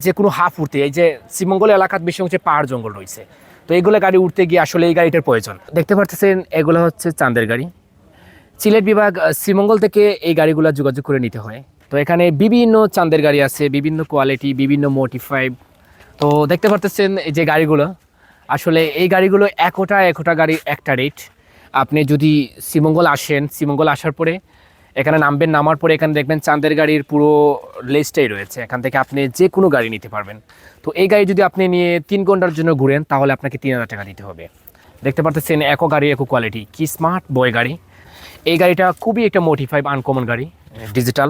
যে কোনো হাফ উঠতে এই যে শ্রীমঙ্গল এলাকার বেশি হচ্ছে পাহাড় জঙ্গল রয়েছে, তো এগুলো গাড়ি উঠতে গিয়ে আসলে এই গাড়িটার প্রয়োজন। দেখতে পাচ্ছেন এগুলো হচ্ছে চাঁদের গাড়ি। সিলেট বিভাগ শ্রীমঙ্গল থেকে এই গাড়িগুলো যোগাযোগ করে নিতে হয়। তো এখানে বিভিন্ন চাঁদের গাড়ি আছে, বিভিন্ন কোয়ালিটি, বিভিন্ন মোটিফাই। তো দেখতে পাচ্ছেন এই যে গাড়িগুলো, আসলে এই গাড়িগুলো একটা গাড়ির একটা রেট। আপনি যদি শ্রীমঙ্গল আসেন, শ্রীমঙ্গল আসার পরে এখানে নামবেন, নামার পরে এখানে দেখবেন চাঁদের গাড়ির পুরো লিস্টটাই রয়েছে। এখান থেকে আপনি যে কোনো গাড়ি নিতে পারবেন। তো এই গাড়ি যদি আপনি নিয়ে 3 ঘন্টার জন্য ঘুরেন তাহলে আপনাকে 3000 টাকা দিতে হবে। দেখতে পাচ্ছেন একো গাড়ি, একো কোয়ালিটি, কি স্মার্ট বয় গাড়ি। এই গাড়িটা খুবই একটা মোটিফাইড আনকমন গাড়ি, ডিজিটাল।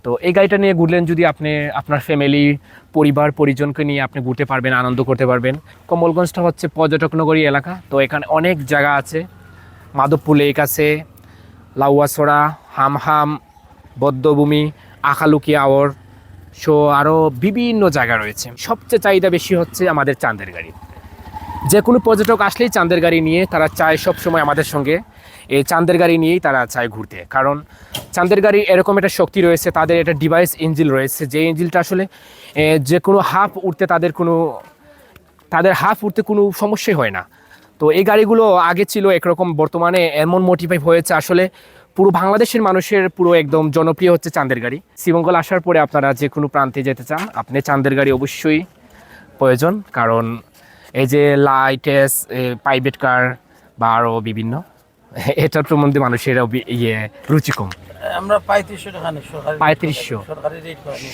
তো এই গাড়িটা নিয়ে ঘুরলেন যদি আপনি আপনার ফ্যামিলি, পরিবার পরিজনকে নিয়ে আপনি ঘুরতে পারবেন, আনন্দ করতে পারবেন। কমলগঞ্জটা হচ্ছে পর্যটক নগরী এলাকা, তো এখানে অনেক জায়গা আছে। মাধবপুর লেক আছে, লাউয়াছড়া, হামহাম, বদ্ধভূমি, আখালুকি আওর, সো আরও বিভিন্ন জায়গা রয়েছে। সবচেয়ে চাহিদা বেশি হচ্ছে আমাদের চাঁদের গাড়ি। যে কোনো পর্যটক আসলেই চাঁদের গাড়ি নিয়ে তারা চায় সবসময় আমাদের সঙ্গে এই চাঁদের গাড়ি নিয়েই তারা চায় ঘুরতে। কারণ চাঁদের গাড়ি এরকম একটা শক্তি রয়েছে, তাদের একটা ডিভাইস ইঞ্জিন রয়েছে, যে ইঞ্জিনটা আসলে যে কোনো তাদের হাফ উঠতে কোনো সমস্যাই হয় না। তো এই গাড়িগুলো আগে ছিল একরকম, বর্তমানে এমন মোটিফাই হয়েছে আসলে পুরো বাংলাদেশের মানুষের পুরো একদম জনপ্রিয় হচ্ছে চাঁদের গাড়ি। শ্রীমঙ্গল আসার পরে আপনারা যে কোনো প্রান্তে যেতে চান, আপনি চাঁদের গাড়ি অবশ্যই প্রয়োজন। কারণ এই যে লাইটেস, প্রাইভেট কার বা আরও বিভিন্ন, এটার সম্বন্ধে মানুষের রুচি কম। আমরা 3500 টাকা নিই, 3500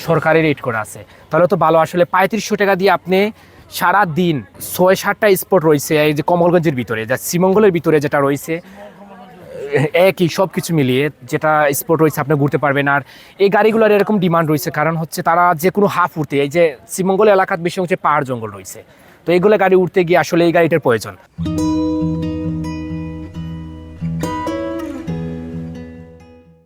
সরকারি রেট করা আছে, তাহলে তো ভালো। আসলে 3500 টাকা দিয়ে আপনি সারা দিন 6-7টা স্পট রয়েছে এই যে কমলগঞ্জের ভিতরে, যা শ্রীমঙ্গলের ভিতরে যেটা রয়েছে একই সব কিছু মিলিয়ে যেটা স্পট রয়েছে আপনি ঘুরতে পারবেন। আর এই গাড়িগুলোর এরকম ডিমান্ড রয়েছে কারণ হচ্ছে তারা যে কোনো হাফ উঠতে, এই যে শ্রীমঙ্গল এলাকার বেশি হচ্ছে পাহাড় জঙ্গল রয়েছে, তো এইগুলো গাড়ি উঠতে গিয়ে আসলে এই গাড়িটার প্রয়োজন।